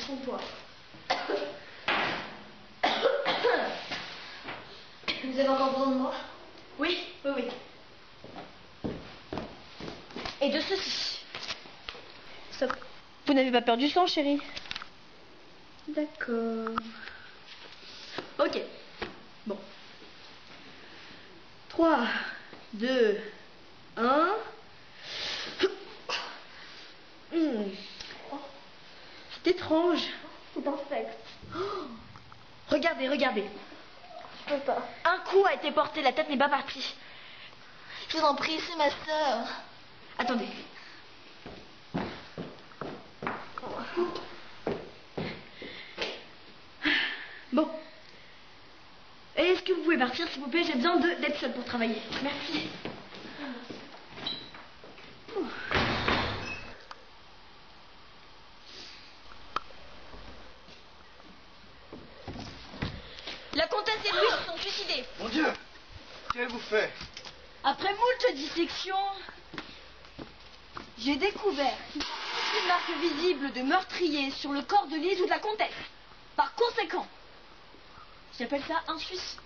shampoing. Vous avez encore besoin de moi? Oui, oui, oui. Et de ceci. Stop. Vous n'avez pas perdu sang, chérie? D'accord. Ok. Bon. 3, 2, 1. C'est étrange. C'est infect. Oh. Regardez, regardez. Je peux pas. Un coup a été porté, la tête n'est pas partie. Je vous en prie, c'est ma sœur. Attendez. Bon. Est-ce que vous pouvez partir, s'il vous plaît? J'ai besoin d'être seule pour travailler. Merci. La comtesse et Louis se sont suicidés. Mon Dieu! Qu'avez-vous fait? Après moult dissections, j'ai découvert une marque visible de meurtrier sur le corps de Lise ou de la comtesse. Par conséquent, j'appelle ça un suicide.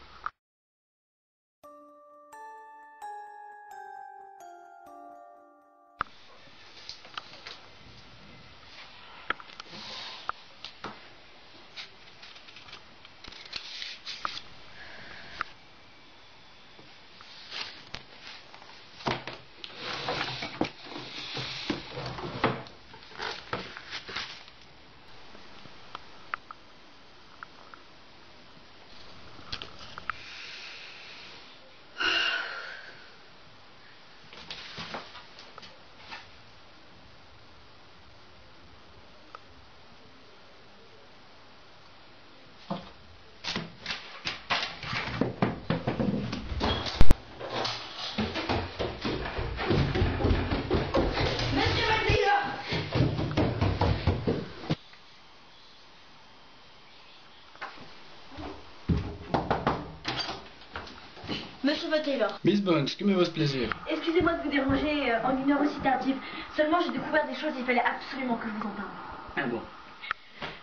Monsieur Van Taylor. Miss Bones, que m'est votre plaisir? Excusez-moi de vous déranger en une heure aussi tardive. Seulement, j'ai découvert des choses, il fallait absolument que je vous en parle. Ah bon?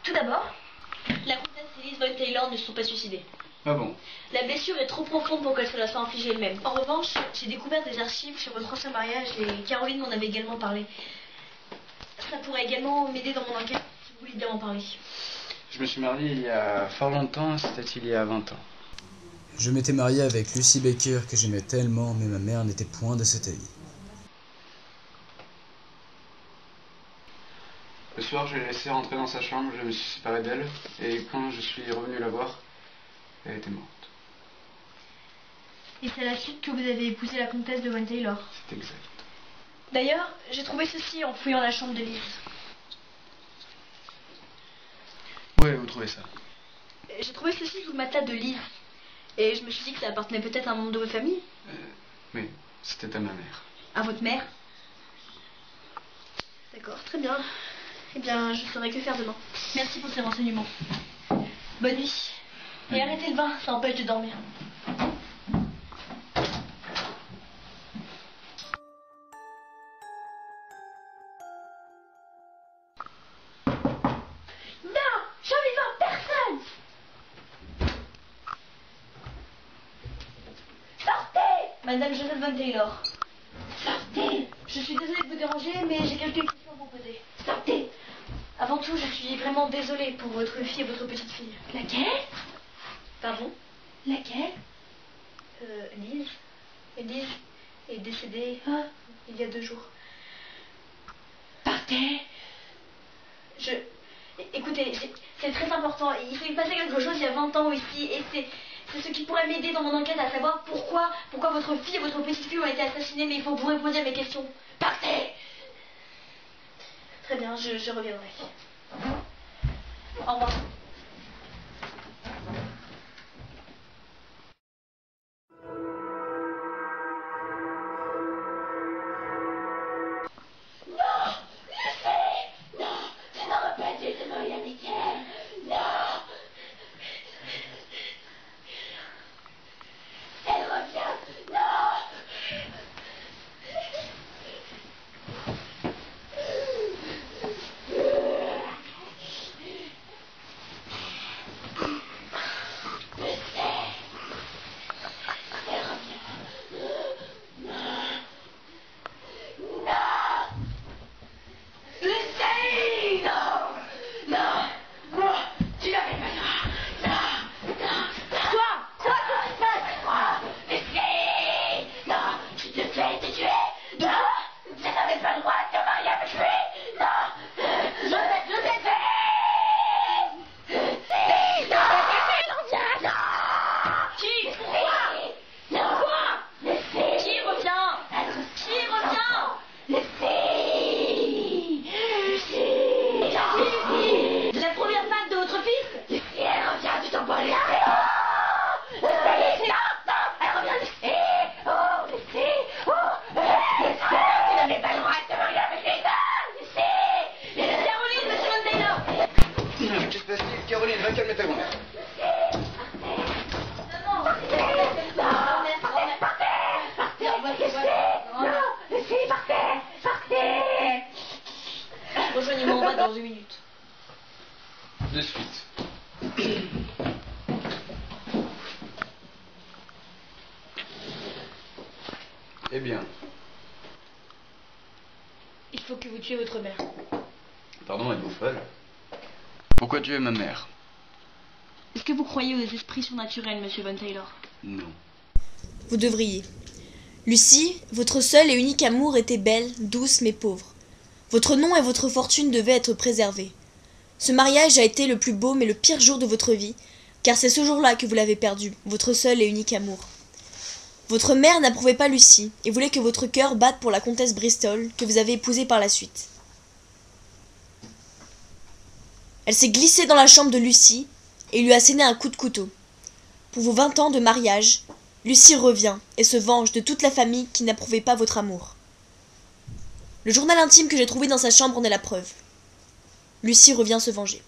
Tout d'abord, la comtesse et Lise Van Taylor ne se sont pas suicidées. Ah bon? La blessure est trop profonde pour qu'elle se la soit infligée elle-même. En revanche, j'ai découvert des archives sur votre ancien mariage et Caroline m'en avait également parlé. Ça pourrait également m'aider dans mon enquête, si vous voulez bien m'en parler. Je me suis marié il y a fort longtemps, c'était il y a 20 ans. Je m'étais marié avec Lucy Baker que j'aimais tellement, mais ma mère n'était point de cet avis. Le soir, je l'ai laissée rentrer dans sa chambre, je me suis séparé d'elle, et quand je suis revenu la voir, elle était morte. Et c'est à la suite que vous avez épousé la comtesse de Van Taylor. C'est exact. D'ailleurs, j'ai trouvé ceci en fouillant la chambre de Lise. Où avez-vous trouvé ça? J'ai trouvé ceci sous le matelas de Lise. Et je me suis dit que ça appartenait peut-être à un membre de votre famille. Oui, c'était à ma mère. À votre mère? D'accord, très bien. Eh bien, je saurai que faire demain. Merci pour ces renseignements. Bonne nuit. Et arrêtez le vin, ça empêche de dormir. Non! Survivant, personne! Sortez! Madame Joseph Van Taylor. Sortez! Je suis désolée de vous déranger, mais j'ai quelques questions à vous poser. Sortez! Avant tout, je suis vraiment désolée pour votre fille et votre petite fille. Laquelle? Pardon? Laquelle? Lise. Lise est décédée il y a 2 jours. Partez! Écoutez, c'est très important. Il s'est passé quelque chose il y a 20 ans ici, et c'est ce qui pourrait m'aider dans mon enquête, à savoir pourquoi votre fille et votre petite fille ont été assassinées, mais il faut que vous répondiez à mes questions. Partez! Très bien, je reviendrai. Au revoir. Qui revient? Qui revient? C'est la première femme de votre fils? Elle revient du temps elle revient Lucie. Oh, Lucie. Oh, tu n'avais pas le droit de te marier avec les dames, Lucie. Caroline, monsieur Von Taylor! Qu'est-ce qui se passe-t-il? Caroline, va calmer ta grand-mère. Lucie, partez. Rejoignez-moi en bas dans 1 minute. De suite. Eh bien, Il faut que vous tuiez votre mère. pardon, êtes-vous folle? Pourquoi tuer ma mère? Est-ce que vous croyez aux esprits surnaturels, monsieur Von Taylor? Non. Vous devriez. Lucie, votre seul et unique amour était belle, douce mais pauvre. Votre nom et votre fortune devaient être préservés. Ce mariage a été le plus beau mais le pire jour de votre vie, car c'est ce jour-là que vous l'avez perdu, votre seul et unique amour. Votre mère n'approuvait pas Lucie et voulait que votre cœur batte pour la comtesse Bristol, que vous avez épousée par la suite. Elle s'est glissée dans la chambre de Lucie et lui a asséné un coup de couteau. Pour vos 20 ans de mariage, Lucie revient et se venge de toute la famille qui n'approuvait pas votre amour. Le journal intime que j'ai trouvé dans sa chambre en est la preuve. Lucie revient se venger.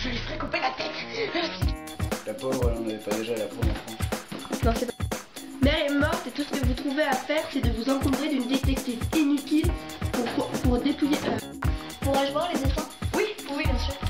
Je lui ferai couper la tête. La pauvre, elle en avait pas déjà la pauvre enfant. Non, c'est pas. Mère est morte et tout ce que vous trouvez à faire, c'est de vous encombrer d'une détective inutile pour dépouiller. Pourrais-je voir les dessins? Oui, bien sûr.